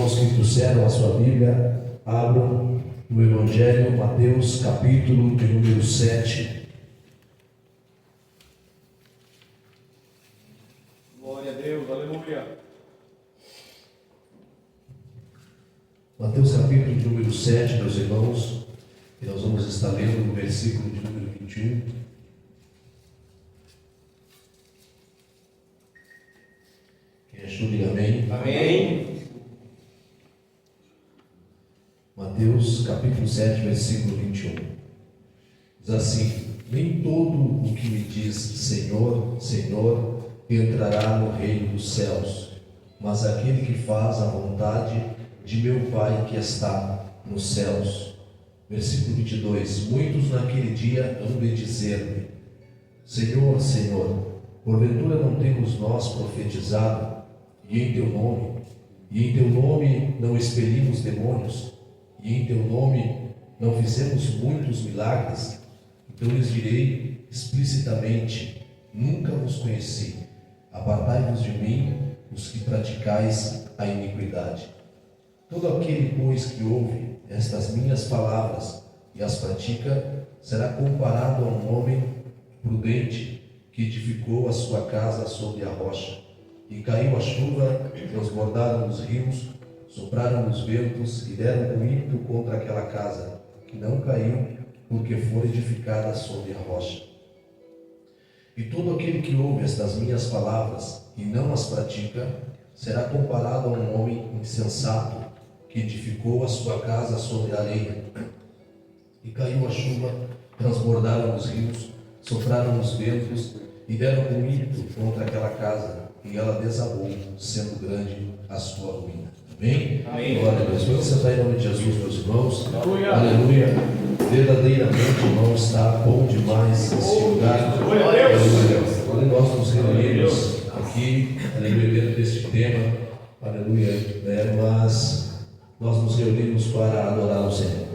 irmãos que trouxeram a sua Bíblia, abram no Evangelho, Mateus, capítulo de número 7. Glória a Deus, aleluia. Mateus, capítulo de número 7, meus irmãos, e nós vamos estar lendo no versículo de número 21. Quem achou, diga amém. Amém. Mateus, capítulo 7, versículo 21. Diz assim: nem todo o que me diz Senhor, Senhor, entrará no reino dos céus, mas aquele que faz a vontade de meu Pai que está nos céus. Versículo 22. Muitos naquele dia hão de dizer-me: Senhor, Senhor, porventura não temos nós profetizado, e em teu nome não expelimos demônios, e em teu nome não fizemos muitos milagres? Então lhes direi explicitamente: nunca vos conheci. Apartai-vos de mim, os que praticais a iniquidade. Todo aquele, pois, que ouve estas minhas palavras e as pratica, será comparado a um homem prudente que edificou a sua casa sobre a rocha. E caiu a chuva, transbordaram os rios, sopraram os ventos e deram com ímpeto contra aquela casa, que não caiu, porque foi edificada sobre a rocha. E todo aquele que ouve estas minhas palavras e não as pratica, será comparado a um homem insensato, que edificou a sua casa sobre a areia. E caiu a chuva, transbordaram os rios, sopraram os ventos e deram com ímpeto contra aquela casa, e ela desabou, sendo grande a sua ruína. Amém? Amém. Glória a Deus. Vamos sentar em nome de Jesus, meus irmãos. Aleluia. Aleluia. Verdadeiramente, irmão, está bom demais esse lugar. Glória a Deus. Aleluia. Quando nós nos reunimos aqui, aleluia, dentro deste tema, aleluia, mas nós nos reunimos para adorar o Senhor.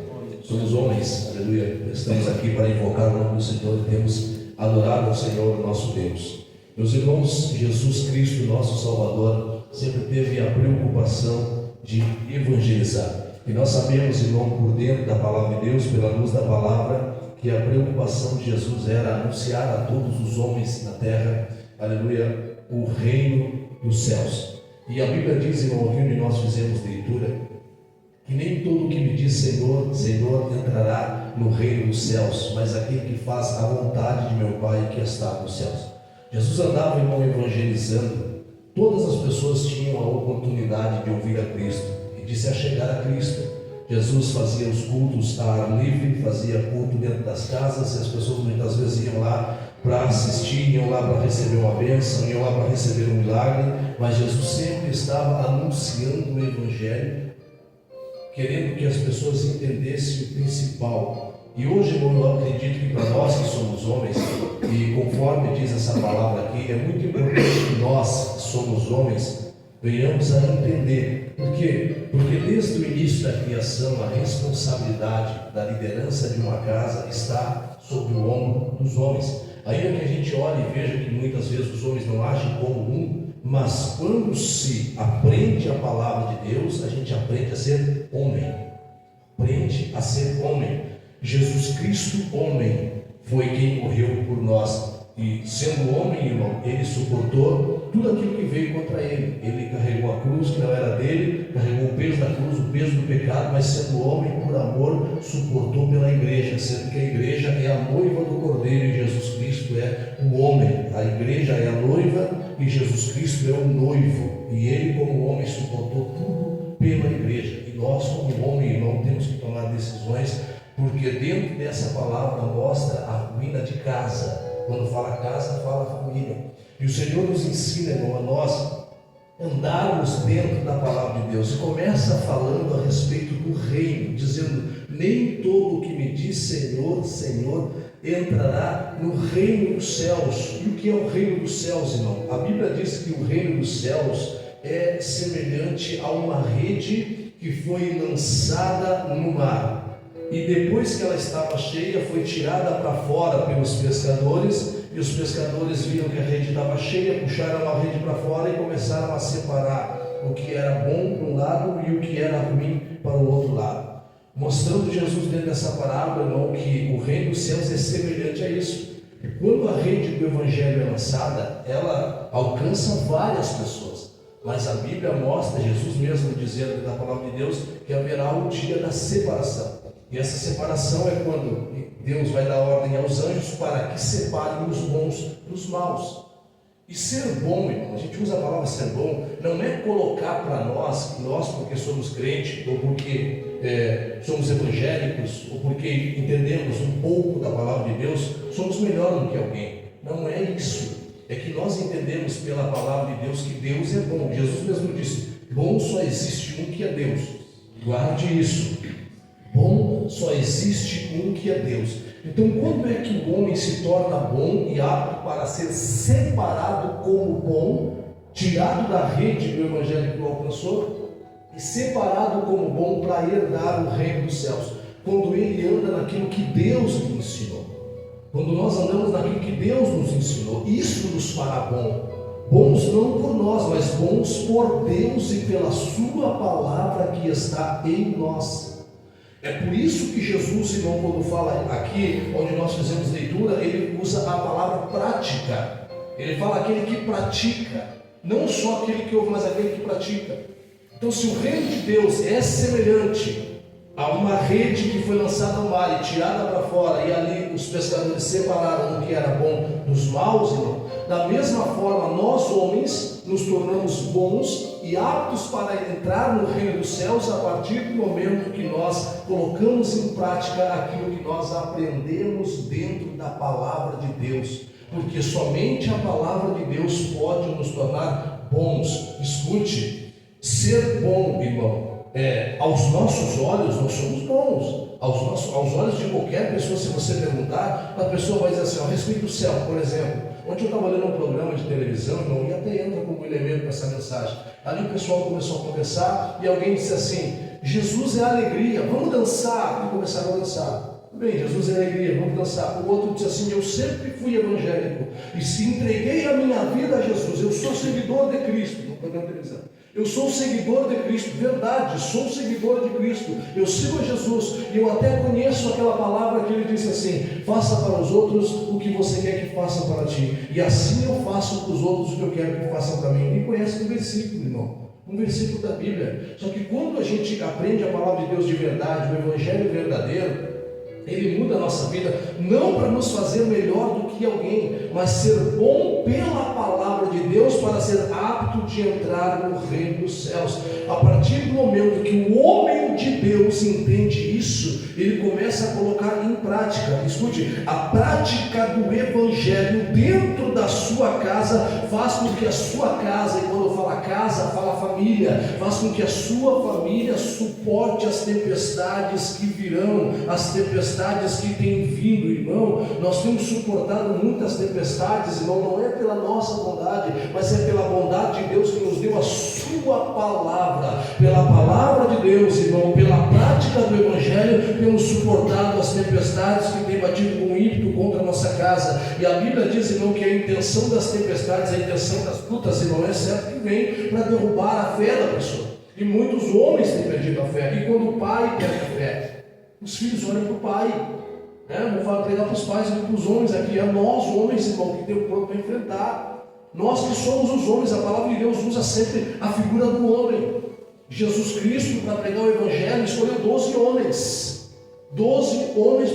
Somos homens, aleluia, estamos aqui para invocar o nome do Senhor e temos adorado o Senhor, nosso Deus. Meus irmãos, Jesus Cristo, nosso Salvador, sempre teve a preocupação de evangelizar. E nós sabemos, irmão, por dentro da palavra de Deus, pela luz da palavra, que a preocupação de Jesus era anunciar a todos os homens na terra, aleluia, o reino dos céus. E a Bíblia diz, irmão, onde nós fizemos leitura, que nem todo o que me diz Senhor, Senhor entrará no reino dos céus, mas aquele que faz a vontade de meu Pai que está nos céus. Jesus andava, irmão, evangelizando. Todas as pessoas tinham a oportunidade de ouvir a Cristo e de se achegar a Cristo. Jesus fazia os cultos a ar livre, fazia culto dentro das casas, e as pessoas muitas vezes iam lá para assistir, iam lá para receber uma bênção, iam lá para receber um milagre, mas Jesus sempre estava anunciando o Evangelho, querendo que as pessoas entendessem o principal. E hoje, irmão, eu acredito que para nós que somos homens, e conforme diz essa palavra aqui, é muito importante que nós, que somos homens, venhamos a entender. Por quê? Porque desde o início da criação, a responsabilidade da liderança de uma casa está sobre o ombro dos homens. Ainda que a gente olhe e veja que muitas vezes os homens não agem como um, mas quando se aprende a palavra de Deus, a gente aprende a ser homem. Aprende a ser homem. Jesus Cristo, homem, foi quem morreu por nós. E sendo homem, irmão, ele suportou tudo aquilo que veio contra ele. Ele carregou a cruz que não era dele, carregou o peso da cruz, o peso do pecado, mas sendo homem, por amor, suportou pela igreja, sendo que a igreja é a noiva do Cordeiro e Jesus Cristo é o homem. A igreja é a noiva e Jesus Cristo é o noivo. E ele, como homem, suportou tudo pela igreja. E nós, como homem, irmão, temos que tomar decisões, porque dentro dessa palavra mostra a ruína de casa. Quando fala casa, fala família. E o Senhor nos ensina, irmão, a nós andarmos dentro da palavra de Deus. E começa falando a respeito do reino, dizendo: nem todo o que me diz Senhor, Senhor, entrará no reino dos céus. E o que é o reino dos céus, irmão? A Bíblia diz que o reino dos céus é semelhante a uma rede que foi lançada no mar. E depois que ela estava cheia, foi tirada para fora pelos pescadores, e os pescadores viram que a rede estava cheia, puxaram a rede para fora e começaram a separar o que era bom para um lado e o que era ruim para o outro lado. Mostrando Jesus dentro dessa parábola, irmão, que o reino dos céus é semelhante a isso. Quando a rede do Evangelho é lançada, ela alcança várias pessoas. Mas a Bíblia mostra, Jesus mesmo dizendo da palavra de Deus, que haverá o dia da separação. E essa separação é quando Deus vai dar ordem aos anjos para que separem os bons dos maus. E ser bom, irmão, a gente usa a palavra ser bom, não é colocar para nós, que nós porque somos crentes, ou porque somos evangélicos, ou porque entendemos um pouco da palavra de Deus, somos melhor do que alguém. Não é isso. É que nós entendemos pela palavra de Deus que Deus é bom. Jesus mesmo disse, bom só existe um que é Deus. Guarde isso. Bom só existe um que é Deus. Então, quando é que o homem se torna bom e apto para ser separado como bom, tirado da rede do Evangelho que o alcançou, e separado como bom para herdar o reino dos céus? Quando ele anda naquilo que Deus lhe ensinou. Quando nós andamos naquilo que Deus nos ensinou, isso nos fará bom. Bons não por nós, mas bons por Deus e pela sua palavra que está em nós. É por isso que Jesus, irmão, quando fala aqui, onde nós fizemos leitura, ele usa a palavra prática. Ele fala aquele que pratica, não só aquele que ouve, mas aquele que pratica. Então, se o reino de Deus é semelhante a uma rede que foi lançada ao mar e tirada para fora, e ali os pescadores separaram o que era bom dos maus, irmão, da mesma forma, nós homens nos tornamos bons e aptos para entrar no reino dos céus a partir do momento que nós colocamos em prática aquilo que nós aprendemos dentro da palavra de Deus, porque somente a palavra de Deus pode nos tornar bons. Escute, ser bom, irmão, aos nossos olhos nós somos bons. Aos olhos de qualquer pessoa, se você perguntar, a pessoa vai dizer assim, a respeito do céu, por exemplo. Ontem eu estava lendo um programa de televisão, irmão, e até entra como elemento para essa mensagem. Ali o pessoal começou a conversar e alguém disse assim, Jesus é alegria, vamos dançar. E começaram a dançar. Bem, Jesus é alegria, vamos dançar. O outro disse assim, eu sempre fui evangélico e se entreguei a minha vida a Jesus, eu sou seguidor de Cristo. No programa de televisão. Eu sou seguidor de Cristo, verdade, sou seguidor de Cristo, eu sigo a Jesus, e eu até conheço aquela palavra que ele disse assim, faça para os outros o que você quer que façam para ti, e assim eu faço para os outros o que eu quero que façam para mim. Ninguém conhece um versículo, irmão, um versículo da Bíblia. Só que quando a gente aprende a palavra de Deus de verdade, o Evangelho verdadeiro, ele muda a nossa vida, não para nos fazer melhor do que alguém, mas ser bom pela palavra de Deus para ser apto de entrar no reino dos céus. A partir do momento que o homem de Deus entende isso, ele começa a colocar em prática. Escute, a prática do Evangelho dentro da sua casa faz com que a sua casa, e quando fala casa, fala família, faz com que a sua família suporte as tempestades que virão, as tempestades que têm vindo, irmão. Nós temos suportado muitas tempestades, irmão, não é pela nossa bondade, mas é pela bondade de Deus que nos deu a sua palavra. Pela palavra de Deus, irmão, pela prática do Evangelho, temos suportado as tempestades que têm batido com ímpeto contra a nossa casa. E a Bíblia diz, irmão, que a intenção das tempestades, a intenção das lutas, irmão, é certo que vem para derrubar a fé da pessoa. E muitos homens têm perdido a fé. E quando o pai perde a fé, os filhos olham para o pai. Vou pregar para os pais e para os homens aqui. É nós, homens, irmão, que tem o corpo para enfrentar. Nós que somos os homens. A palavra de Deus usa sempre a figura do homem. Jesus Cristo, para pregar o Evangelho, escolheu 12 homens. 12 homens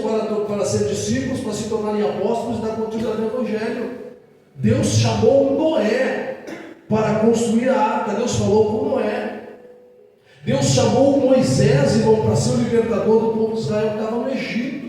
para ser discípulos, para se tornarem apóstolos e dar continuidade ao Evangelho. Deus chamou Noé para construir a arca. Deus falou com Noé. Deus chamou Moisés, irmão, para ser o libertador do povo de Israel que estava no Egito.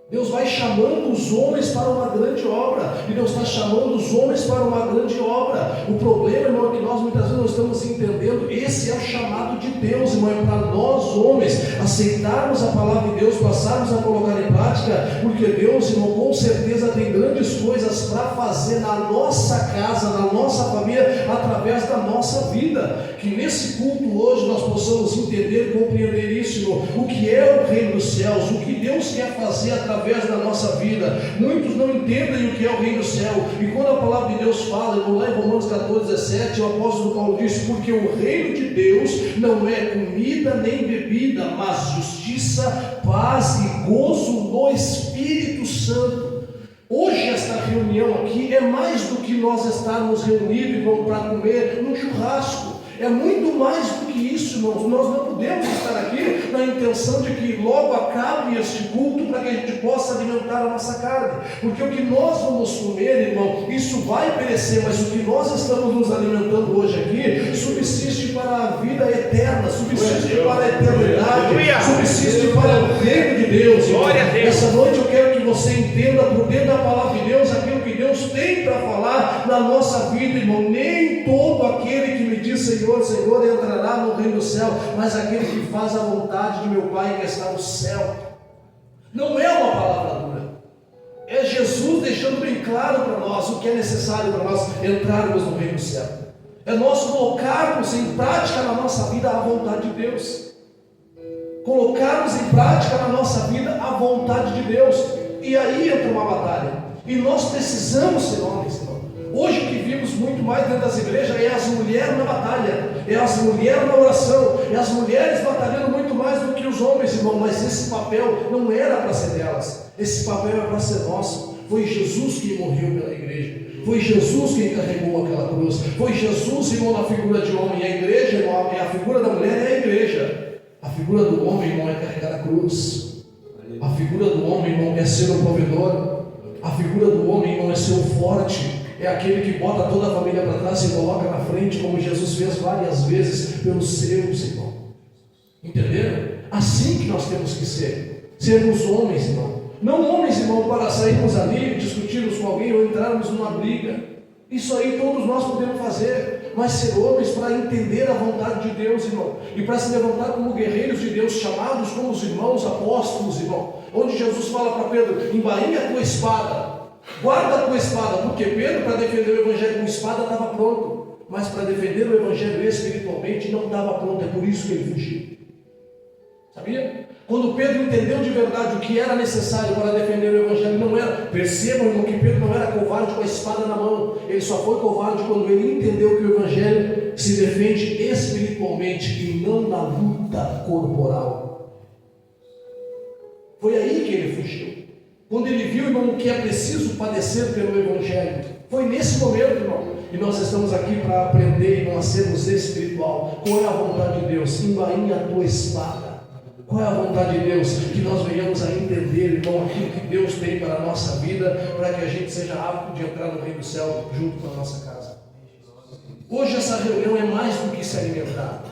Deus vai chamando os homens para uma grande obra. E Deus está chamando os homens para uma grande obra. O problema, irmão, é que nós muitas vezes não estamos entendendo. Esse é o chamado de Deus, irmão, é para nós homens aceitarmos a palavra de Deus, passarmos a colocar em prática, porque Deus, irmão, com certeza tem grandes coisas para fazer na nossa casa, na nossa família, através da nossa vida. Que nesse culto hoje nós possamos entender e compreender isso, irmão, o que é o reino dos céus, o que Deus quer fazer através da nossa vida. Muitos não entendem o que é o reino do céu, e quando a palavra de Deus fala, irmão, lá em Romanos 14:17, o apóstolo Paulo disse: porque o reino de Deus não é comida nem bebida, mas justiça, paz e gozo no Espírito Santo. Hoje esta reunião aqui é mais do que nós estarmos reunidos, irmão, para comer num churrasco. É muito mais do que isso, irmãos. Nós não podemos estar aqui na intenção de que logo acabe este culto para que a gente possa alimentar a nossa carne, porque o que nós vamos comer, irmão, isso vai perecer, mas o que nós estamos nos alimentando hoje aqui subsiste para a vida eterna, subsiste para a eternidade, subsiste para o reino de Deus. Essa noite eu quero que você entenda por dentro da palavra de Deus aquilo que Deus tem para falar na nossa vida, irmão. Nem todo aquele que me diz Senhor, Senhor entrará no reino do céu, mas aquele que faz a vontade de meu Pai que está no céu. Não é uma palavra dura, é Jesus deixando bem claro para nós o que é necessário para nós entrarmos no reino do céu. É nós colocarmos em prática na nossa vida a vontade de Deus, colocarmos em prática na nossa vida a vontade de Deus. E aí entra uma batalha, e nós precisamos ser homens, irmão. Hoje o que vimos muito mais dentro das igrejas é as mulheres na batalha, é as mulheres na oração, é as mulheres batalhando muito mais do que os homens, irmão. Mas esse papel não era para ser delas, esse papel é para ser nosso. Foi Jesus quem morreu pela igreja, foi Jesus quem carregou aquela cruz, foi Jesus, irmão, na figura de homem. A igreja, irmão, a figura da mulher é a igreja, a figura do homem, irmão, é carregar a cruz. A figura do homem, irmão, é ser o provedor. A figura do homem, irmão, é ser o forte. É aquele que bota toda a família para trás e coloca na frente, como Jesus fez várias vezes pelos seus, irmão. Entenderam? Assim que nós temos que ser. Sermos homens, irmão. Não homens, irmão, para sairmos ali, discutirmos com alguém ou entrarmos numa briga. Isso aí todos nós podemos fazer. Mas ser homens para entender a vontade de Deus, irmão. E para se levantar como guerreiros de Deus, chamados como os irmãos apóstolos, irmão. Onde Jesus fala para Pedro: embainha a tua espada. Guarda a tua espada, porque Pedro, para defender o evangelho com espada, estava pronto, mas para defender o evangelho espiritualmente não estava pronto. É por isso que ele fugiu. Sabia? Quando Pedro entendeu de verdade o que era necessário para defender o evangelho, não era, percebam, irmão, que Pedro não era covarde com a espada na mão. Ele só foi covarde quando ele entendeu que o evangelho se defende espiritualmente e não na luta corporal. Foi aí que ele fugiu. Quando ele viu, irmão, que é preciso padecer pelo evangelho. Foi nesse momento, irmão. E nós estamos aqui para aprender, irmão, a sermos espiritual. Qual é a vontade de Deus? Embainha a tua espada. Qual é a vontade de Deus? Que nós venhamos a entender, irmão, aquilo que Deus tem para a nossa vida, para que a gente seja apto de entrar no reino do céu junto com a nossa casa. Hoje essa reunião é mais do que se alimentar.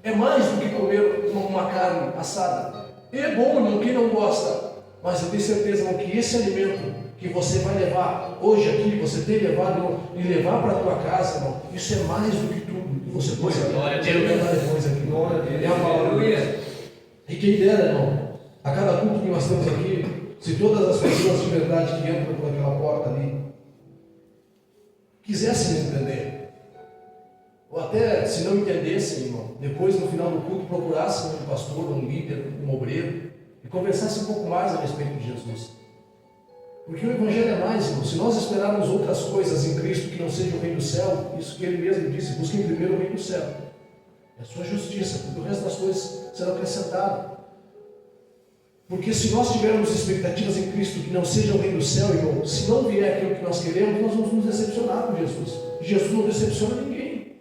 É mais do que comer uma carne assada. E é bom, irmão, quem não gosta. Mas eu tenho certeza, irmão, que esse alimento que você vai levar hoje aqui, você tem levado, irmão, e levar para a tua casa, irmão, isso é mais do que tudo que você pode experimentar depois aqui. É a palavra. E quem dera, irmão, a cada culto que nós temos aqui, se todas as pessoas de verdade que entram por aquela porta ali quisessem entender, ou até se não entendessem, irmão, depois no final do culto procurassem um pastor, um líder, um obreiro, e conversasse um pouco mais a respeito de Jesus. Porque o Evangelho é mais, irmão. Se nós esperarmos outras coisas em Cristo que não seja o reino do céu, isso que ele mesmo disse: busquem primeiro o reino do céu, é a sua justiça, porque o resto das coisas serão acrescentadas. Porque se nós tivermos expectativas em Cristo que não seja o reino do céu, irmão, se não vier aquilo que nós queremos, nós vamos nos decepcionar com Jesus. Jesus não decepciona ninguém.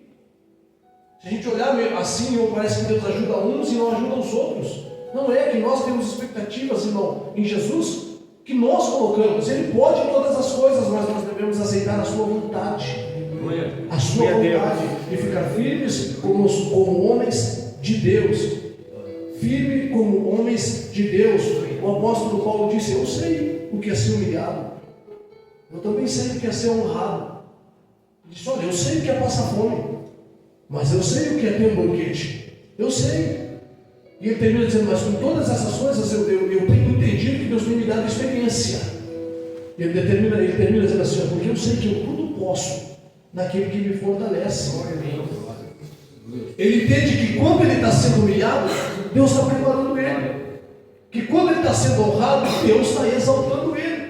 Se a gente olhar assim, irmão, parece que Deus ajuda uns e não ajuda os outros. Não é que nós temos expectativas, irmão, em Jesus, que nós colocamos. Ele pode todas as coisas, mas nós devemos aceitar a sua vontade. A sua vontade de ficar firmes como homens de Deus. Firme como homens de Deus. O apóstolo Paulo disse: eu sei o que é ser humilhado. Eu também sei o que é ser honrado. Ele disse: olha, eu sei o que é passar fome, mas eu sei o que é ter um banquete. Eu sei. E ele termina dizendo, mas com todas essas coisas eu tenho entendido que Deus tem me dado experiência. Ele termina dizendo assim, porque eu sei que eu tudo posso naquele que me fortalece. Ele entende que quando ele está sendo humilhado, Deus está preparando ele. Que quando ele está sendo honrado, Deus está exaltando ele.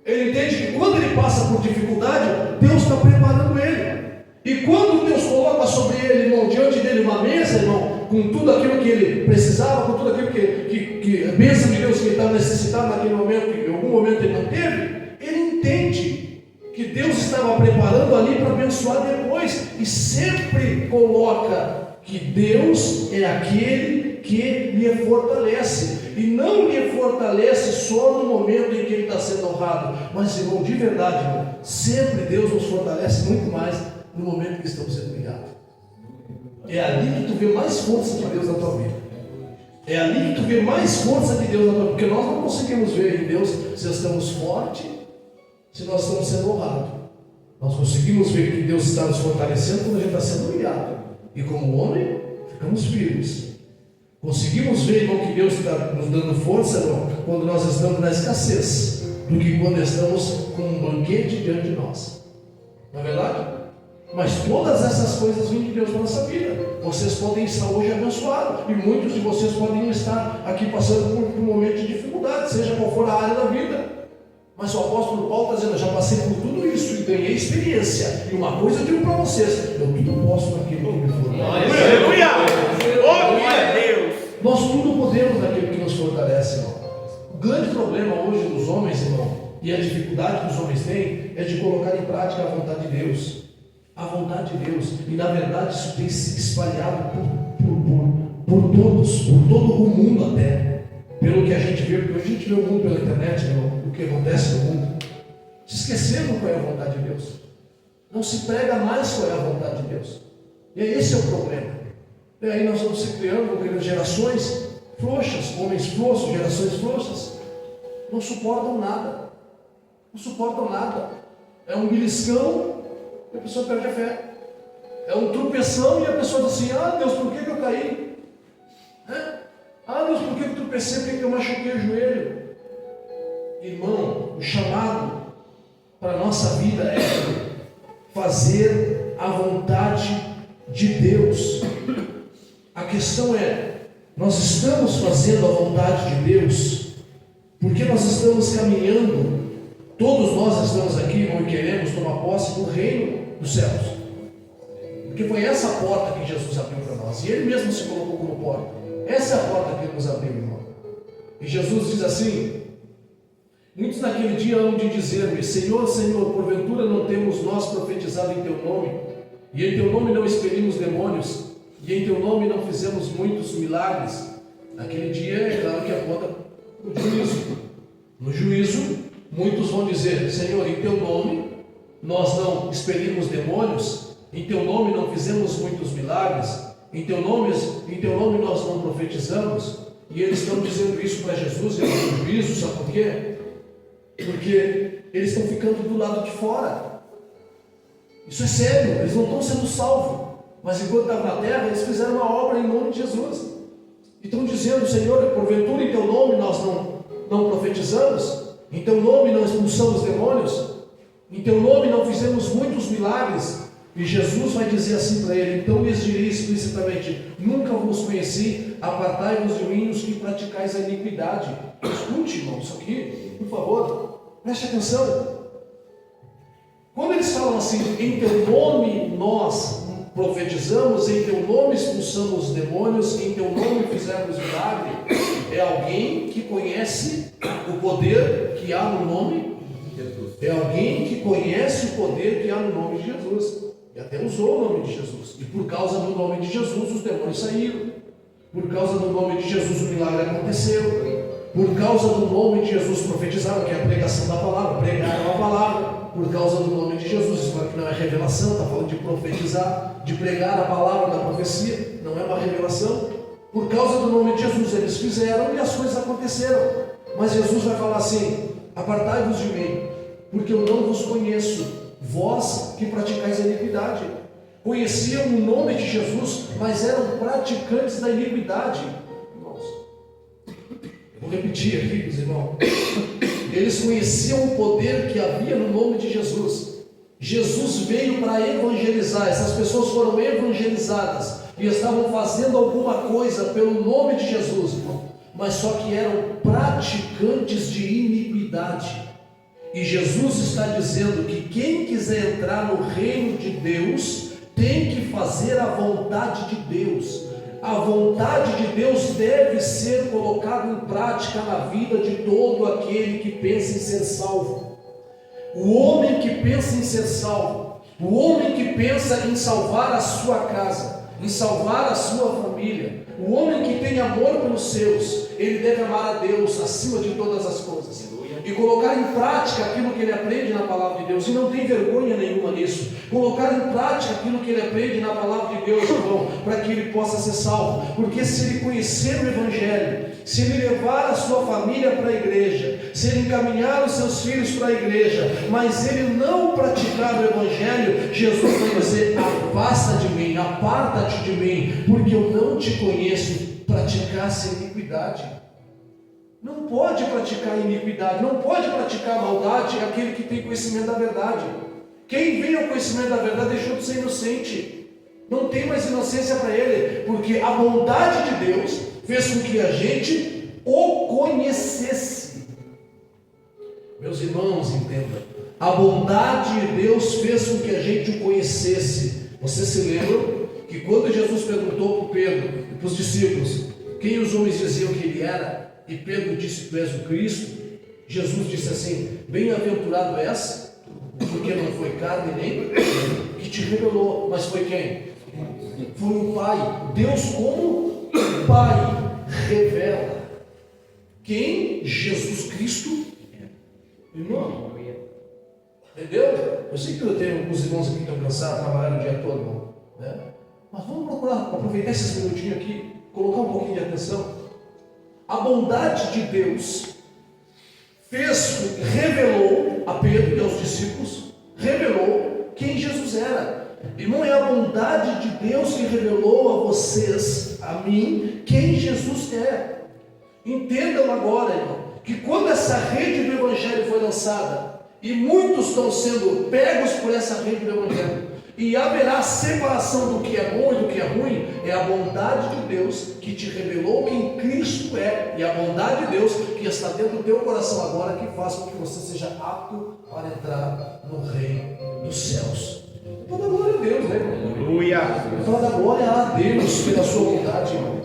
Ele entende que quando ele passa por dificuldade, Deus está preparando ele. E quando Deus coloca sobre ele, irmão, diante dele uma mesa, irmão, com tudo aquilo que ele precisava, com tudo aquilo que a bênção de Deus que ele estava necessitado naquele momento, que em algum momento ele não teve, ele entende que Deus estava preparando ali para abençoar depois, e sempre coloca que Deus é aquele que lhe fortalece, e não lhe fortalece só no momento em que ele está sendo honrado, mas, irmão, de verdade, irmão, sempre Deus nos fortalece muito mais no momento que estamos sendo humilhados. É ali que tu vê mais força de Deus na tua vida. É ali que tu vê mais força de Deus na tua vida, porque nós não conseguimos ver em Deus se estamos fortes, se nós estamos sendo honrados. Nós conseguimos ver que Deus está nos fortalecendo quando a gente está sendo humilhado, e como homem, ficamos firmes. Conseguimos ver, irmão, que Deus está nos dando força, irmão, quando nós estamos na escassez, do que quando estamos com um banquete diante de nós. Não é verdade? Mas todas essas coisas vêm de Deus para a nossa vida. Vocês podem estar hoje abençoados, e muitos de vocês podem estar aqui passando por um momento de dificuldade, seja qual for a área da vida. Mas o apóstolo Paulo está dizendo, eu já passei por tudo isso e ganhei experiência. E uma coisa eu digo para vocês, eu tudo posso naquele que me fortalece. Aleluia! Glória a Deus! Nós tudo podemos naquele que nos fortalece, irmão. O grande problema hoje dos homens, irmão, e a dificuldade que os homens têm, é de colocar em prática a vontade de Deus. A vontade de Deus. E na verdade isso tem se espalhado por todos, por todo o mundo até. Pelo que a gente vê, porque a gente vê o mundo pela internet, irmão, o que acontece no mundo. Se esqueceram qual é a vontade de Deus. Não se prega mais qual é a vontade de Deus. E esse é o problema. E aí nós vamos se criando gerações frouxas, homens frouxos, gerações frouxas. Não suportam nada. Não suportam nada. É um beliscão e a pessoa perde a fé. É um tropeção e a pessoa diz assim, ah Deus, por que eu caí? Ah Deus, por que eu tropecei? Por que eu machuquei o joelho? Irmão, o chamado para a nossa vida é fazer a vontade de Deus. A questão é, nós estamos fazendo a vontade de Deus porque nós estamos caminhando, todos nós estamos aqui, irmão, e queremos tomar posse do reino dos céus, porque foi essa porta que Jesus abriu para nós, e Ele mesmo se colocou como porta. Essa é a porta que Ele nos abriu, irmão. E Jesus diz assim, muitos naquele dia hão de dizer-me, Senhor, Senhor, porventura não temos nós profetizado em Teu nome, e em Teu nome não expelimos demônios, e em Teu nome não fizemos muitos milagres? Naquele dia, é claro que aponta o juízo. No juízo, muitos vão dizer, Senhor, em Teu nome nós não expelimos demônios, em Teu nome não fizemos muitos milagres, em Teu nome nós não profetizamos. E eles estão dizendo isso para Jesus, no juízo, sabe por quê? Porque eles estão ficando do lado de fora. Isso é sério, eles não estão sendo salvos. Mas enquanto estavam na terra, eles fizeram uma obra em nome de Jesus. E estão dizendo, Senhor, porventura em Teu nome nós não profetizamos, em Teu nome não expulsamos demônios, em Teu nome não fizemos muitos milagres. E Jesus vai dizer assim para ele, então lhes direi explicitamente, nunca vos conheci, apartai-vos de mim os que praticais a iniquidade. Escute, irmão, isso aqui, por favor, preste atenção. Quando eles falam assim, em Teu nome nós profetizamos, em Teu nome expulsamos os demônios, em Teu nome fizemos milagre, é alguém que conhece o poder que há no nome de Jesus. É alguém que conhece o poder que há no nome de Jesus. E até usou o nome de Jesus. E por causa do nome de Jesus, os demônios saíram. Por causa do nome de Jesus, o milagre aconteceu. Por causa do nome de Jesus, profetizaram, que é a pregação da palavra, pregaram a palavra. Por causa do nome de Jesus, isso que não é revelação, está falando de profetizar, de pregar a palavra da profecia, não é uma revelação. Por causa do nome de Jesus, eles fizeram e as coisas aconteceram. Mas Jesus vai falar assim, apartai-vos de mim, porque eu não vos conheço, vós que praticais a iniquidade. conheciam o nome de Jesus, mas eram praticantes da iniquidade. Irmãos, eu vou repetir aqui para os irmãos. Eles conheciam o poder que havia no nome de Jesus. Jesus veio para evangelizar. Essas pessoas foram evangelizadas e estavam fazendo alguma coisa pelo nome de Jesus, mas só que eram praticantes de iniquidade. E Jesus está dizendo que quem quiser entrar no reino de Deus tem que fazer a vontade de Deus. A vontade de Deus deve ser colocada em prática na vida de todo aquele que pensa em ser salvo. O homem que pensa em ser salvo, o homem que pensa em salvar a sua casa, em salvar a sua família, o homem que tem amor pelos seus, ele deve amar a Deus acima de todas as coisas e colocar em prática aquilo que ele aprende na palavra de Deus, e não tem vergonha nenhuma nisso. Colocar em prática aquilo que ele aprende na palavra de Deus, irmão, para que ele possa ser salvo. Porque se ele conhecer o Evangelho, se ele levar a sua família para a igreja, se ele encaminhar os seus filhos para a igreja, mas ele não praticar o Evangelho, Jesus vai dizer: afasta de mim, aparta-te de mim, porque eu não te conheço. Praticar-se iniquidade. Não pode praticar iniquidade, não pode praticar maldade aquele que tem conhecimento da verdade. Quem vem ao conhecimento da verdade deixou de ser inocente, não tem mais inocência para ele, porque a bondade de Deus fez com que a gente o conhecesse. Meus irmãos, entendam, a bondade de Deus fez com que a gente o conhecesse. Vocês se lembram que quando Jesus perguntou para Pedro e para os discípulos quem os homens diziam que ele era, e Pedro disse: tu és o Cristo, Jesus disse assim: bem-aventurado és, porque não foi carne nem que te revelou, mas foi quem? Foi o Pai. Deus, como Pai, revela quem Jesus Cristo é. Irmão, entendeu? Eu sei que eu tenho alguns irmãos aqui que estão cansados, trabalhando o dia todo, irmão, né? Mas vamos procurar aproveitar esses minutinhos aqui, colocar um pouquinho de atenção. A bondade de Deus revelou a Pedro e aos discípulos, revelou quem Jesus era. Irmão, é a bondade de Deus que revelou a vocês, a mim, quem Jesus é. Entendam agora, irmão, que quando essa rede do Evangelho foi lançada, e muitos estão sendo pegos por essa rede do Evangelho, e haverá separação do que é bom e do que é ruim, é a bondade de Deus que te revelou quem Cristo é, e a bondade de Deus que está dentro do teu coração agora, que faz com que você seja apto para entrar no reino dos céus. Toda glória a Deus, né, irmão? Aleluia! Toda glória a Deus pela sua bondade, irmão.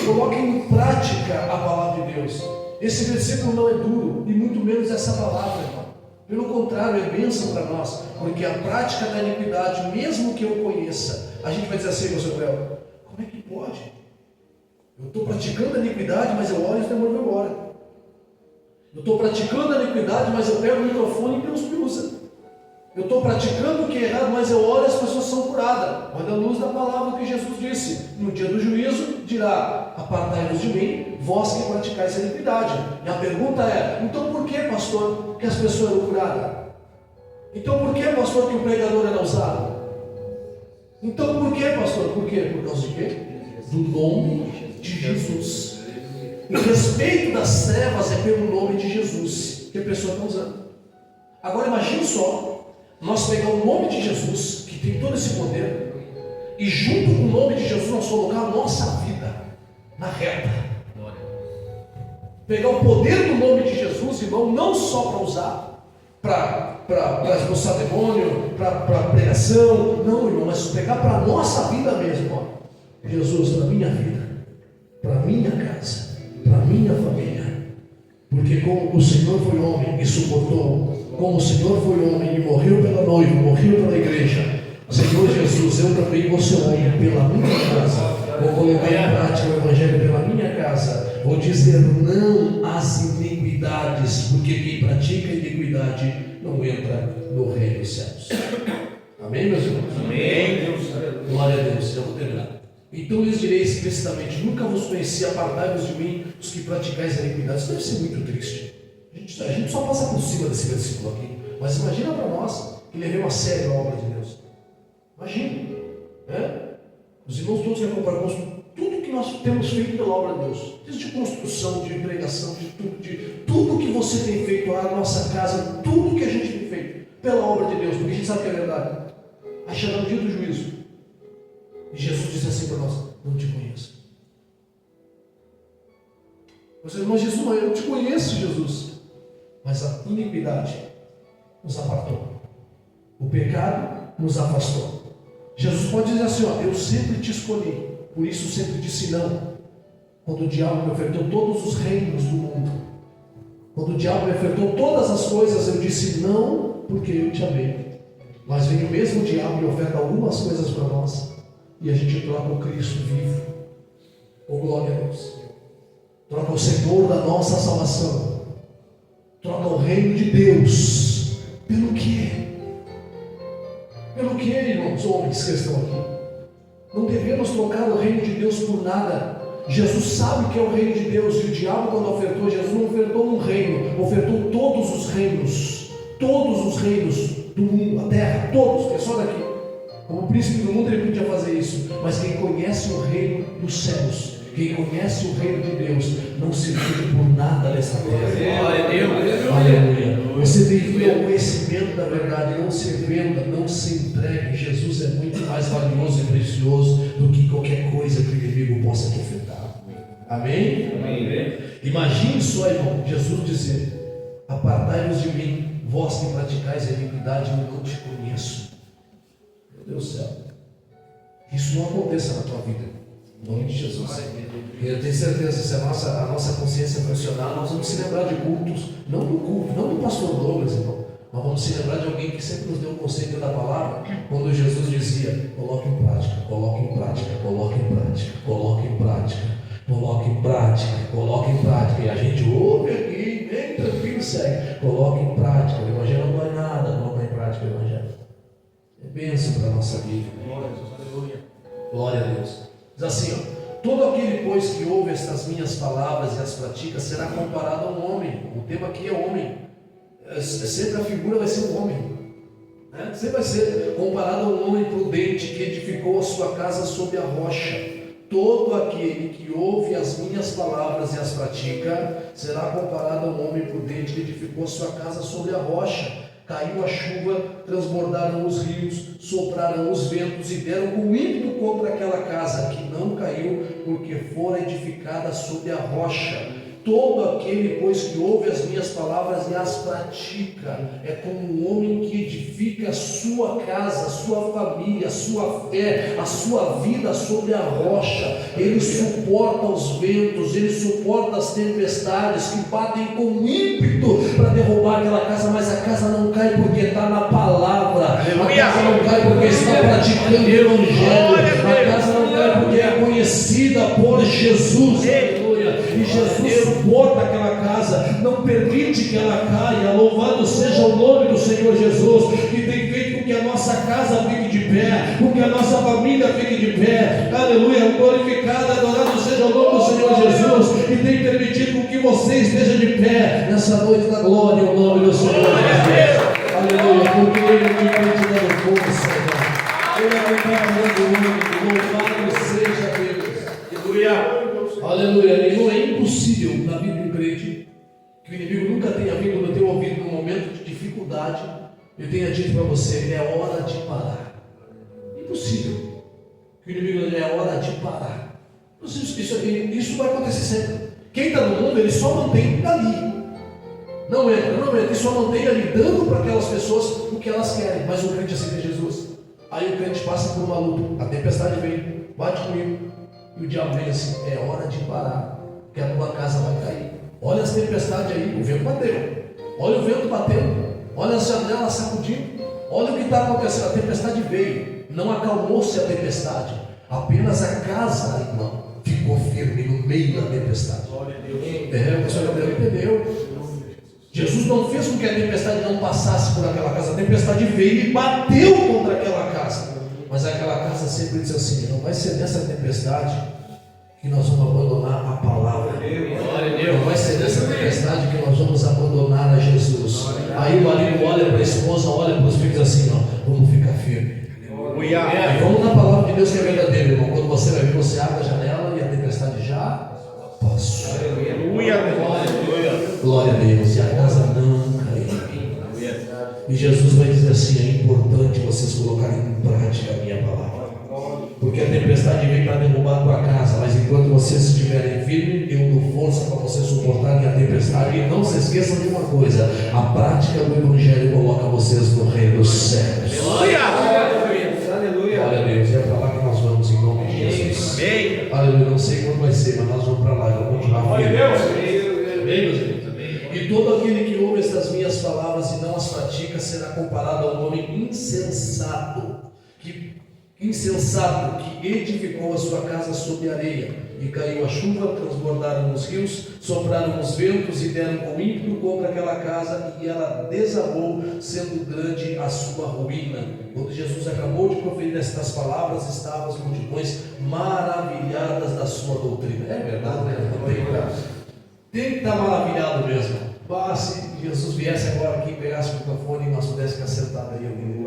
Coloque em prática a palavra de Deus. Esse versículo não é duro, e muito menos essa palavra, irmão. Pelo contrário, é bênção para nós, porque a prática da iniquidade, mesmo que eu conheça, a gente vai dizer assim: meu Samuel, como é que pode? Eu estou praticando a iniquidade, mas eu oro e o demônio vai embora. Eu estou praticando a iniquidade, mas eu pego o microfone e Deus me usa. Eu estou praticando o que é errado, mas eu oro e as pessoas são curadas. Olha a luz da palavra que Jesus disse: no dia do juízo dirá: apartai-vos de mim, vós que praticais a iniquidade. E a pergunta é: então por que, pastor, que as pessoas eram curadas? Então por que, pastor, que o pregador era usado? Então por que, pastor? Por quê? Por causa de quê? Do nome de Jesus. O respeito das trevas é pelo nome de Jesus que a pessoa está usando. Agora imagine só, nós pegar o nome de Jesus, que tem todo esse poder, e junto com o nome de Jesus nós colocar a nossa vida na reta. Pegar o poder do nome de Jesus, irmão, não só para usar para expulsar demônio, para pregação, não, irmão, mas pegar para a nossa vida mesmo. Ó. Jesus, para a minha vida, para a minha casa, para a minha família. Porque como o Senhor foi homem e suportou, como o Senhor foi homem e morreu pela noiva, morreu pela igreja, Senhor Jesus, eu também vou ser homem pela minha casa, vou colocar em prática o Evangelho pela minha casa, vou dizer não às iniquidades, porque quem pratica a iniquidade não entra no reino dos céus. Amém, meus irmãos? Amém. Glória a Deus, eu vou terminar. Então lhes direi explicitamente: nunca vos conheci, apartai-vos de mim, os que praticais a iniquidade. Isso deve ser muito triste. A gente só passa por cima desse versículo aqui, mas imagina para nós que levemos a sério a obra de Deus. Imagina, Os irmãos todos querem comparar com tudo que nós temos feito pela obra de Deus, desde construção, de pregação, de tudo que você tem feito, a nossa casa, tudo que a gente tem feito pela obra de Deus, porque a gente sabe que é verdade. Aí chega no dia do juízo, e Jesus diz assim para nós: não te conheço. Mas irmão, Jesus, não, eu não te conheço, Jesus. Mas a iniquidade nos apartou, o pecado nos afastou. Jesus pode dizer assim: ó, eu sempre te escolhi, por isso sempre disse não. Quando o diabo me ofertou todos os reinos do mundo, quando o diabo me ofertou todas as coisas, eu disse não, porque eu te amei. Mas vem o mesmo diabo e oferta algumas coisas para nós, e a gente troca o Cristo vivo. Oh, glória a Deus. Troca o Senhor da nossa salvação, troca o reino de Deus pelo quê? Pelo que, irmãos, homens que estão aqui? Não devemos trocar o reino de Deus por nada. Jesus sabe que é o reino de Deus, e o diabo, quando ofertou, Jesus não ofertou um reino, ofertou todos os reinos do mundo, a terra, todos, é só daqui. Como príncipe do mundo ele podia fazer isso, mas quem conhece o reino dos céus, quem conhece o reino de Deus, não se vende por nada nessa terra. Glória a Deus. Aleluia. Você tem vindo ao conhecimento da verdade. Não se venda, não se entregue. Jesus é muito mais valioso e precioso do que qualquer coisa que o inimigo possa te ofertar. Amém? Amém. Imagine só, irmão, Jesus dizer: apartai-vos de mim, vós que praticais a iniquidade, eu não te conheço. Meu Deus do céu, isso não aconteça na tua vida, em nome de Jesus. Eu tenho certeza, se a nossa consciência funcionar, nós vamos se lembrar de cultos, não do culto, não do pastor Douglas, irmão, mas vamos se lembrar de alguém que sempre nos deu o conceito da palavra, quando Jesus dizia: coloque em prática, coloque em prática, coloque em prática, coloque em prática, coloque em prática, coloque em prática. E a gente ouve aqui, bem tranquilo, segue. Coloque em prática, o evangelho não dói nada, coloque em prática o evangelho. É bênção para a nossa vida. Glória a Deus, aleluia. Glória a Deus. Diz assim, ó: todo aquele, pois, que ouve estas minhas palavras e as pratica, será comparado a um homem. O tema aqui é homem. Sempre a figura vai ser um homem. Sempre vai ser comparado a um homem prudente que edificou a sua casa sobre a rocha. Todo aquele que ouve as minhas palavras e as pratica, será comparado a um homem prudente que edificou a sua casa sobre a rocha. Caiu a chuva, transbordaram os rios, sopraram os ventos e deram com ímpeto contra aquela casa, que não caiu, porque fora edificada sobre a rocha. Todo aquele, pois, que ouve as minhas palavras e as pratica, é como um homem que edifica a sua casa, a sua família, a sua fé, a sua vida sobre a rocha. Ele suporta os ventos, ele suporta as tempestades que batem com ímpeto para derrubar aquela casa, mas a casa não cai porque está na palavra. Aleluia. A casa não cai porque está praticando o evangelho. A casa não cai porque é conhecida por Jesus. E Jesus suporta aquela casa, não permite que ela caia. Louvado seja o nome do Senhor Jesus, que tem feito com que a nossa casa fique de pé, com que a nossa família fique de pé. Aleluia, glorificado, adorado seja o nome do Senhor Jesus, que tem permitido com que você esteja de pé nessa noite da glória, o nome do Senhor Jesus. Aleluia, porque Ele tem te dando força, irmão. Ele é que está dando único. Louvado seja Deus. Aleluia. Aleluia. E não é impossível na vida de um crente que o inimigo nunca tenha vindo no teu ouvido num momento de dificuldade e tenha dito para você: é hora de parar. Impossível que o inimigo diga: é hora de parar. Isso vai acontecer sempre. Quem está no mundo, ele só mantém ali. Não entra, ele só mantém ali, dando para aquelas pessoas o que elas querem. Mas o crente aceita Jesus. Aí o crente passa por uma luta, a tempestade vem, bate comigo. E o diabo vem assim: é hora de parar, porque a tua casa vai cair. Olha as tempestades aí, o vento bateu. Olha o vento batendo. Olha as janelas sacudindo. Olha o que está acontecendo. A tempestade veio. Não acalmou-se a tempestade. Apenas a casa, irmão, ficou firme no meio da tempestade. Glória a Deus. O Senhor Gabriel entendeu. Jesus não fez com que a tempestade não passasse por aquela casa. A tempestade veio e bateu contra aquela casa. Mas aquela casa sempre diz assim: não vai ser nessa tempestade que nós vamos abandonar a palavra. Não vai ser nessa tempestade que nós vamos abandonar a Jesus. Aí o marido olha para a esposa, olha para os filhos assim: ó, vamos ficar firmes. E vamos na palavra de E Jesus vai dizer assim: é importante vocês colocarem em prática a minha palavra. Porque a tempestade vem para derrubar a tua casa, mas enquanto vocês estiverem firmes, eu dou força para vocês suportarem a tempestade. E não se esqueçam de uma coisa: a prática do Evangelho coloca vocês no reino dos céus. Aleluia! Glória a Deus. É para lá que nós vamos em nome de Jesus. Amém! Aleluia. Não sei quando vai ser, mas nós vamos para lá. Vamos continuar. Glória a Deus! Amém, meus irmãos? E todo aquele que ouve estas minhas palavras e não as pratica será comparado ao homem insensato que edificou a sua casa sobre areia, e caiu a chuva, transbordaram os rios, sopraram os ventos e deram com ímpeto contra aquela casa, e ela desabou, sendo grande a sua ruína. Quando Jesus acabou de proferir estas palavras, estavam as multidões maravilhadas da sua doutrina. É verdade, né? Tem que estar maravilhado mesmo. Se Jesus viesse agora aqui, pegasse o microfone e nós pudéssemos ficar sentados aí ouvindo.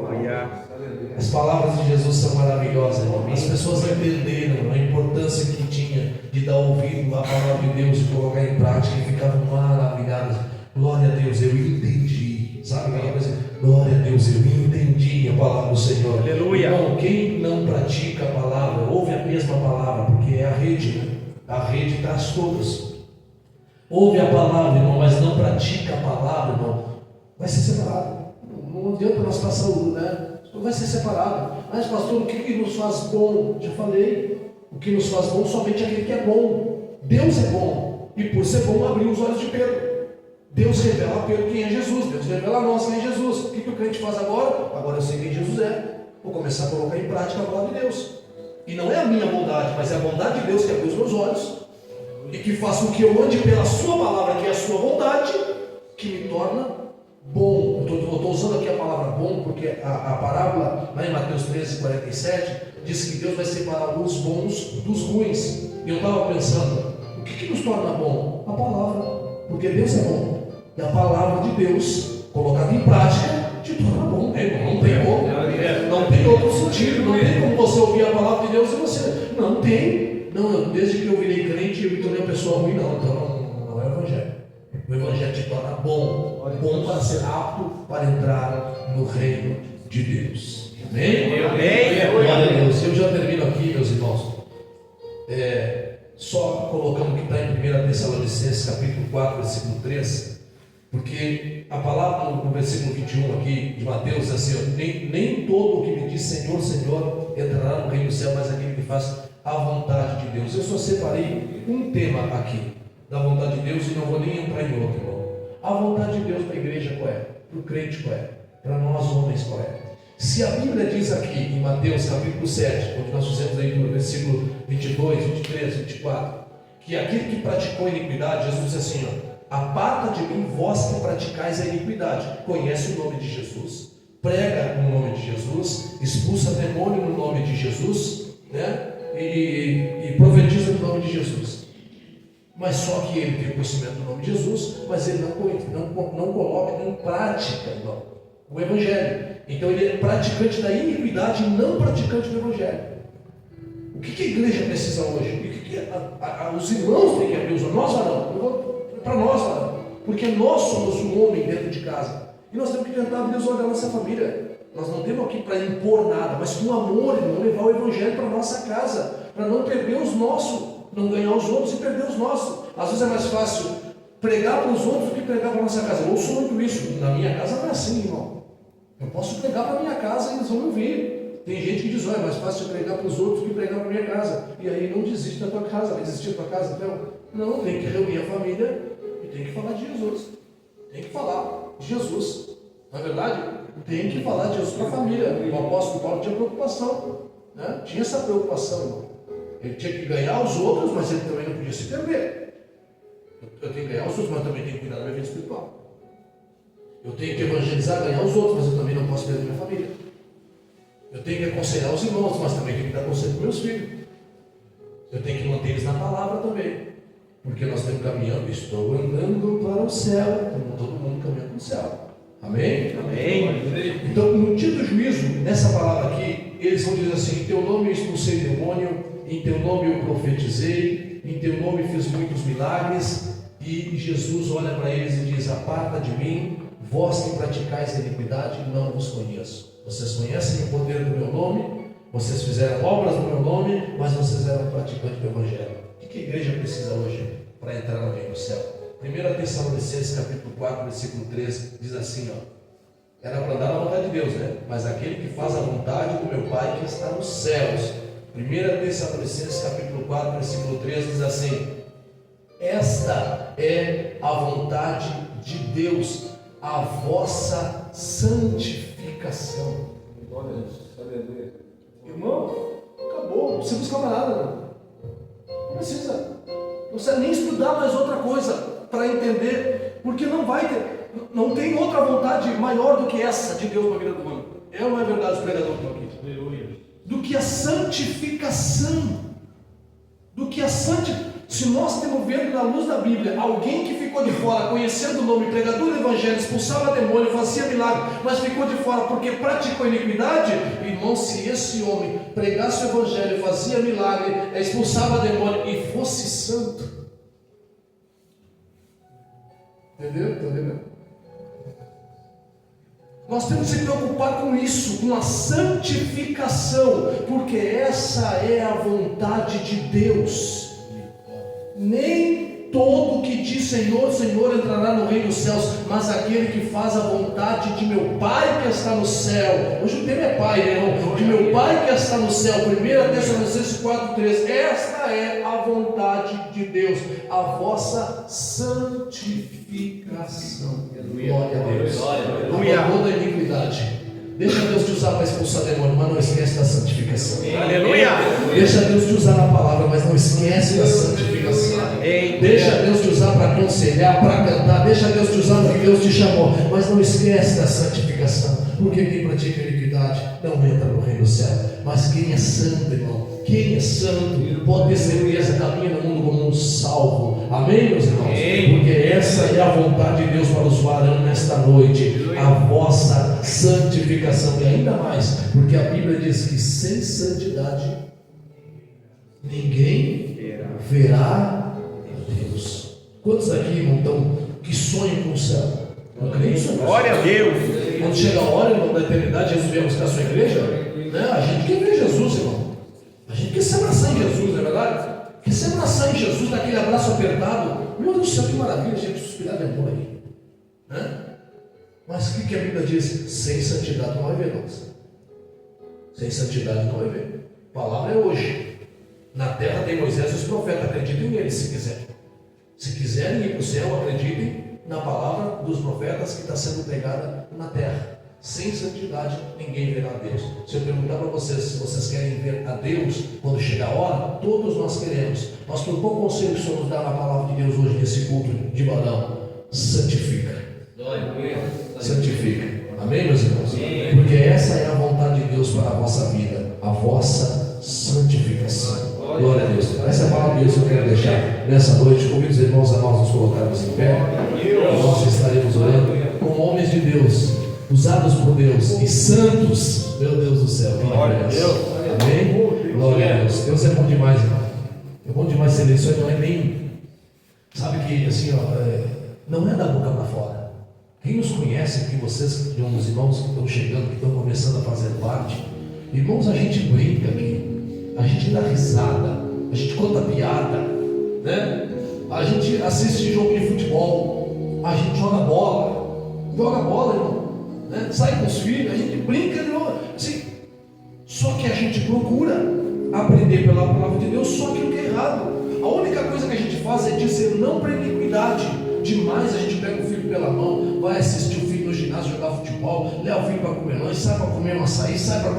As palavras de Jesus são maravilhosas, irmão. As pessoas entenderam a importância que tinha de dar ouvido à palavra de Deus e colocar em prática, e ficavam maravilhadas. Glória a Deus, eu entendi. Sabe aquela coisa? Glória a Deus, eu entendi a palavra do Senhor. Aleluia. Então, quem não pratica a palavra, ouve a mesma palavra, porque é a rede, né? A rede traz todas. Ouve a palavra, irmão, mas não pratica a palavra, irmão, vai ser separado. Não adianta nós estar saúde, né? Vai ser separado. Mas, pastor, o que nos faz bom? Já falei. O que nos faz bom somente aquele que é bom. Deus é bom. E por ser bom, abriu os olhos de Pedro. Deus revela a Pedro quem é Jesus. Deus revela a nós quem é Jesus. O que o crente faz agora? Agora eu sei quem Jesus é. Vou começar a colocar em prática a palavra de Deus. E não é a minha bondade, mas é a bondade de Deus que abriu os meus olhos. E que faz com que eu ande pela sua palavra, que é a sua vontade, que me torna bom. Eu estou usando aqui a palavra bom, porque a parábola, lá em Mateus 13:47, diz que Deus vai separar os bons dos ruins. E eu estava pensando, o que nos torna bom? A palavra, porque Deus é bom. E a palavra de Deus, colocada em prática, te torna bom. Não tem como. Não tem outro sentido. Não tem como você ouvir a palavra de Deus e você... Não tem. Não, desde que eu virei crente, eu me tornei uma pessoa ruim. Não, então não é o Evangelho. O Evangelho te torna bom para ser apto para entrar no reino de Deus. Amém? Amém. Glória a Deus. Eu já termino aqui, meus irmãos. Só colocando o que está em 1 Tessalonicenses, capítulo 4, versículo 3. Porque a palavra no versículo 21 aqui de Mateus diz assim: nem todo o que me diz Senhor, Senhor entrará no reino do céu, mas aquele que faz a vontade de Deus. Eu só separei um tema aqui da vontade de Deus e não vou nem entrar em outro, irmão. A vontade de Deus para a igreja qual é? Para o crente qual é? Para nós homens qual é? Se a Bíblia diz aqui em Mateus capítulo 7, onde nós fizemos aí no versículo 22, 23, 24, que aquele que praticou iniquidade, Jesus diz assim, aparta de mim vós que praticais a iniquidade. Conhece o nome de Jesus, prega no nome de Jesus, expulsa demônio no nome de Jesus, né? E profetiza no nome de Jesus. Mas só que ele tem o conhecimento do nome de Jesus, mas ele não coloca em prática, irmão, o Evangelho. Então ele é praticante da iniquidade e não praticante do Evangelho. O que a igreja precisa hoje? O que os irmãos têm que abrir os olhos? Nós varão, para nós varão, porque nós somos um homem dentro de casa e nós temos que tentar abrir os olhos da nossa família. Nós não temos aqui para impor nada, mas com amor, irmão, levar o Evangelho para a nossa casa, para não perder os nossos, não ganhar os outros e perder os nossos. Às vezes é mais fácil pregar para os outros do que pregar para a nossa casa. Eu ouço muito isso. Na minha casa não é assim, irmão. Eu posso pregar para a minha casa e eles vão me ouvir. Tem gente que diz, é mais fácil pregar para os outros do que pregar para a minha casa. E aí não desiste da tua casa. Vai desistir da tua casa, então? Não, tem que reunir a família e tem que falar de Jesus. Tem que falar de Jesus. Não é verdade? Tem que falar de Jesus para a família. O apóstolo Paulo tinha preocupação, né? Tinha essa preocupação, irmão. Ele tinha que ganhar os outros, mas ele também não podia se perder. Eu tenho que ganhar os outros, mas também tenho que cuidar da minha vida espiritual. Eu tenho que evangelizar, ganhar os outros, mas eu também não posso perder minha família. Eu tenho que aconselhar os irmãos, mas também tenho que dar conselho para meus filhos. Eu tenho que manter eles na palavra também. Porque nós estamos caminhando, estou andando para o céu, todo mundo caminhando para o céu. Amém? Amém. Então, no dia do juízo, nessa palavra aqui, eles vão dizer assim: em teu nome eu expulsei demônio, em teu nome eu profetizei, em teu nome fiz muitos milagres. E Jesus olha para eles e diz: aparta de mim, Vós que praticais a iniquidade, não vos conheço. Vocês conhecem o poder do meu nome, vocês fizeram obras no meu nome, mas vocês eram praticantes do Evangelho. O que a igreja precisa hoje para entrar no reino do céu? 1 Tessalonicenses capítulo 4, versículo 13, diz assim, era para andar na vontade de Deus, né? Mas aquele que faz a vontade do meu Pai que está nos céus. 1 Tessalonicenses capítulo 4, versículo 13 diz assim: esta é a vontade de Deus, a vossa santificação. Irmão, acabou, não precisa buscar mais nada, não precisa nem estudar mais outra coisa para entender, porque não tem outra vontade maior do que essa de Deus para a vida do homem. É ou não é verdade os pregadores que estão aqui? Do que a santificação, se nós temos vendo na luz da Bíblia alguém que ficou de fora, conhecendo o nome, pregador do Evangelho, expulsava demônio, fazia milagre, mas ficou de fora porque praticou iniquidade, irmão, se esse homem pregasse o Evangelho, fazia milagre, expulsava demônio e fosse santo, entendeu? Nós temos que se preocupar com isso, com a santificação, porque essa é a vontade de Deus. Nem todo que diz Senhor, Senhor entrará no reino dos céus, mas aquele que faz a vontade de meu Pai que está no céu. Hoje o tema é Pai, né, irmão? De meu Pai que está no céu. 1 Tessalonicenses 4,3. Esta é a vontade de Deus, a vossa santificação. Glória a Deus. Abandona da iniquidade. Deixa Deus te usar para expulsar demônio, mas não esquece da santificação. Aleluia! Deixa Deus te usar na palavra, mas não esquece da santificação. Deixa Deus te usar para aconselhar, para cantar. Deixa Deus te usar no que Deus te chamou, mas não esquece da santificação. Porque quem pratica iniquidade não entra no reino do céu. Mas quem é santo, irmão, quem é santo, pode ter certeza, caminha no mundo como um salvo. Amém, meus irmãos? Porque essa é a vontade de Deus para os varões nesta noite, a vossa santificação. E ainda mais, porque a Bíblia diz que sem santidade ninguém verá Deus. Quantos aqui, irmão, estão que sonham com o céu? Não creem isso? Glória a Deus! Quando chega a hora, irmão, da eternidade, Jesus vem buscar a sua igreja, né? A gente quer ver Jesus, irmão. A gente quer se abraçar em Jesus, não é verdade? Quer se abraçar em Jesus, daquele abraço apertado. Meu Deus do céu, que maravilha, a gente suspirar de amor aí, né? Mas o que a Bíblia diz? Sem santidade não vai ver, não. Sem santidade não vai ver. A palavra é hoje. Na terra tem Moisés e os profetas, acreditem neles se quiserem. Se quiserem ir para o céu, acreditem na palavra dos profetas que está sendo pregada na terra. Sem santidade ninguém verá a Deus. Se eu perguntar para vocês se vocês querem ver a Deus quando chegar a hora, todos nós queremos. Mas por qual conselho que o Senhor nos dá na palavra de Deus hoje nesse culto de balão? Santifica. Santifica. Amém, meus irmãos? Porque essa é a vontade de Deus para a vossa vida, a vossa santificação. Glória a Deus. Essa é a palavra de Deus que eu quero deixar nessa noite. Convido os irmãos a nós nos colocarmos em pé. Nós estaremos orando como homens de Deus, usados por Deus e santos. Meu Deus do céu. Glória a Deus. Amém? Glória a Deus. Deus é bom demais, irmão. É bom demais ser isso aí, não é nem. Sabe que assim, não é da boca para fora. Quem nos conhece, que vocês, os irmãos que estão chegando, que estão começando a fazer parte, irmãos, a gente brinca aqui, a gente dá risada, a gente conta piada, né? A gente assiste jogo de futebol, a gente joga bola, irmão, né? Sai com os filhos, a gente brinca, irmão, assim, só que a gente procura aprender pela palavra de Deus só aquilo que é errado. A única coisa que a gente faz é dizer não para iniquidade. Demais a gente pega o filho pela mão, vai assistir o filho no ginásio jogar futebol, leva o filho para comer lanche, sai para comer um açaí, sai para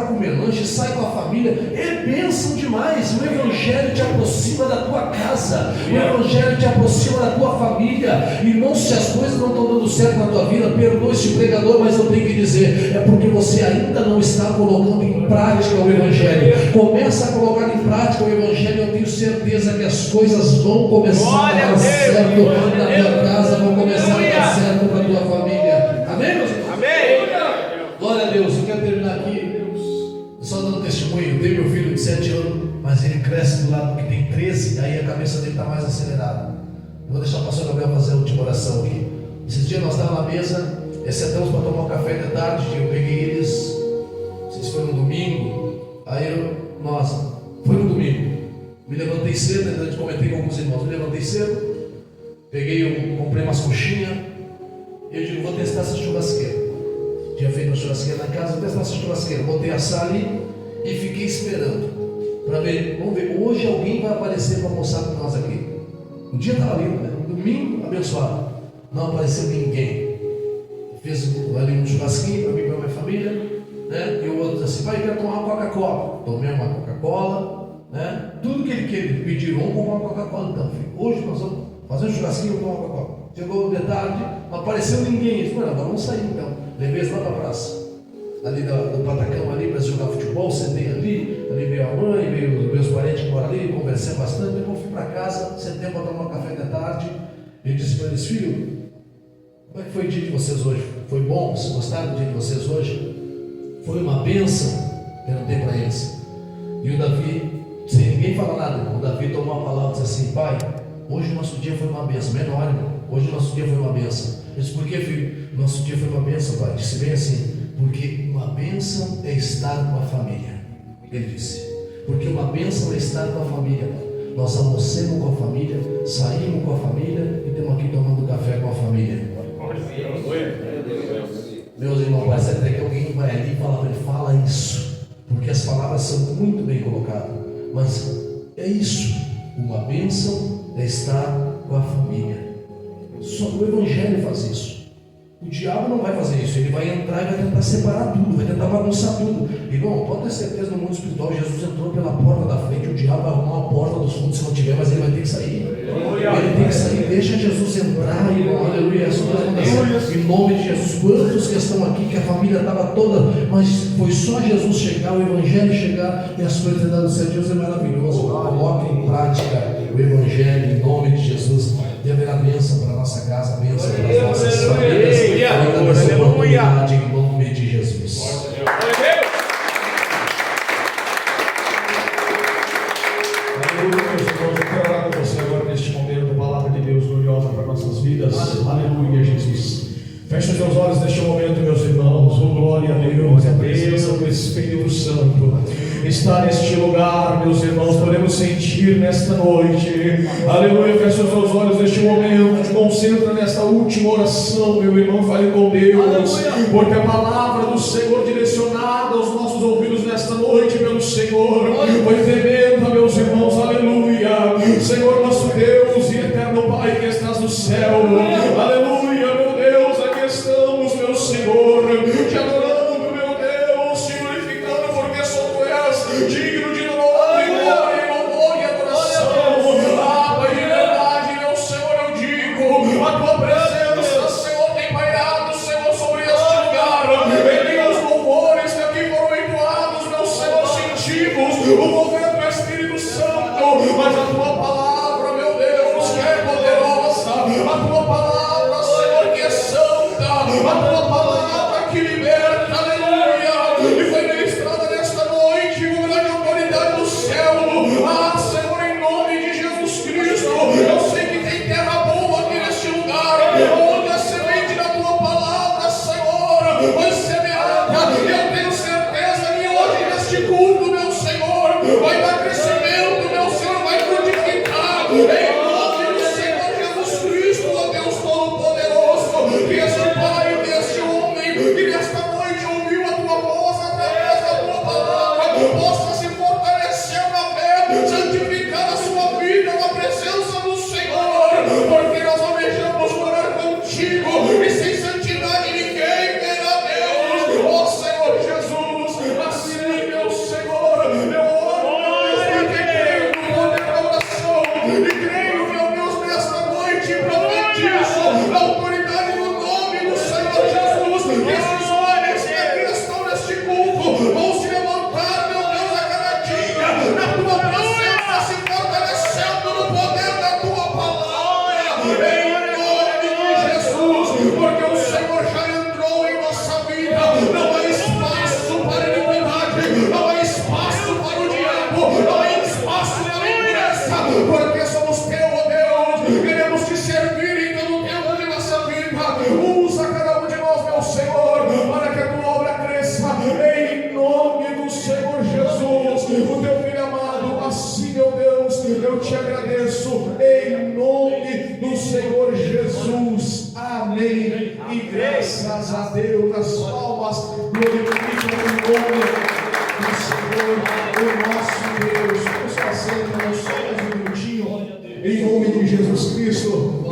comer lanche, sai com a família. É bênção demais. O Evangelho te aproxima da tua casa, o Evangelho te aproxima da tua família. Irmão, se as coisas não estão dando certo na tua vida, perdoe este pregador, mas eu tenho que dizer, é porque você ainda não está colocando em prática o Evangelho. Começa a colocar em prática o Evangelho, eu tenho certeza que as coisas vão começar a dar certo na tua casa, vão começar a dar certo para a tua família. Amém, meus irmãos? Amém. Glória a Deus. Eu quero terminar aqui só dando testemunho. Eu tenho meu filho de 7 anos, mas ele cresce do lado que tem 13, aí a cabeça dele está mais acelerada. Eu vou deixar o pastor Gabriel fazer a última oração aqui. Esses dias nós estávamos na mesa, sentamos para tomar um café da tarde. Eu peguei eles, não sei se foi no domingo. Aí foi no domingo. Me levantei cedo, ainda comentei com alguns irmãos. Me levantei cedo, comprei umas coxinhas. Eu digo, vou testar essa churrasqueira. Tinha feito uma churrasqueira na casa, vou testar essa churrasqueira. Botei assar ali e fiquei esperando para ver. Vamos ver, hoje alguém vai aparecer para almoçar com nós aqui. O dia estava lindo, né? Domingo abençoado. Não apareceu ninguém. Fez ali um churrasquinho para mim e para minha família, né? E o outro disse assim, pai, eu quero tomar uma Coca-Cola. Tomei uma Coca-Cola, né? Tudo que ele pediu, vamos comprar uma Coca-Cola então, filho. Hoje nós vamos fazer um churrasquinho e tomar uma Coca-Cola. Chegou de tarde, não apareceu ninguém. Ele falou, agora vamos sair então. Levei eles lá para a praça, ali do Patacão, ali para jogar futebol. Sentei ali veio a mãe, veio os meus parentes que moram ali, conversei bastante. Depois fui para casa, sentei para tomar um café da tarde. Eu disse para eles, filho, como é que foi o dia de vocês hoje? Foi bom? Vocês gostaram do dia de vocês hoje? Foi uma bênção? Perguntei para eles. E o Davi, sem ninguém falar nada, irmão, o Davi tomou a palavra e disse assim, pai, hoje o nosso dia foi uma bênção. Menor, irmão, hoje o nosso dia foi uma bênção. Eu disse, por que, filho? Nosso dia foi uma bênção, pai. Disse bem assim, porque uma bênção é estar com a família. Ele disse, porque uma bênção é estar com a família, pai. Nós almoçamos com a família, saímos com a família e estamos aqui tomando café com a família. Meus irmãos, parece até que alguém vai ali e fala para ele, fala isso, porque as palavras são muito bem colocadas, mas é isso, uma bênção é estar com a família. Só o Evangelho faz isso. O diabo não vai fazer isso, ele vai entrar e vai tentar separar tudo, vai tentar bagunçar tudo. Irmão, pode ter certeza, no mundo espiritual, Jesus entrou pela porta da frente, o diabo vai arrumar a porta dos fundos se não tiver, mas ele vai ter que sair. Ele tem que sair, deixa Jesus entrar, irmão, aleluia. Em nome de Jesus, quantos que estão aqui, que a família estava toda, mas foi só Jesus chegar, o Evangelho chegar e as coisas dando certo. Deus é maravilhoso, coloque em prática o Evangelho em nome de Jesus. E haverá bênção para a nossa casa, bênção para as nossas famílias. Aleluia. Em nome de Jesus. Aleluia, meus irmãos. Eu quero orar com você agora neste momento. Palavra de Deus gloriosa para nossas vidas. Aleluia, Jesus. Feche os seus olhos neste momento, meus irmãos. Oh, glória a Deus. A presença do Espírito Santo está neste lugar, meus irmãos. Podemos sentir nesta noite. Aleluia. Feche os seus olhos neste momento. Te concentra nesta última oração, meu irmão. Fale com Deus. Aleluia. Porque a palavra do Senhor direcionada aos nossos ouvidos nesta noite, pelo Senhor, foi tremenda, meus irmãos. Aleluia. Senhor nosso Deus e eterno Pai que estás no céu. Aleluia, meu Deus. Aqui estamos, meu Senhor, te adorando, meu Deus, te glorificando, porque só tu és digno de nome, glória e louvor e adoração. Ah, Pai de verdade, meu Senhor, eu digo, a tua presença, Senhor, tem pairado, Senhor, sobre este lugar. Em os louvores que aqui foram entoados, meu Senhor, sentimos o mover do Espírito Santo, mas a tua palavra, meu Deus, que é poderosa, a tua palavra, Jesus. Amém. E graças a Deus, as palmas glorificam o nome do Senhor, o nosso Deus. Vamos fazer só mais um minutinho, em nome de Jesus Cristo.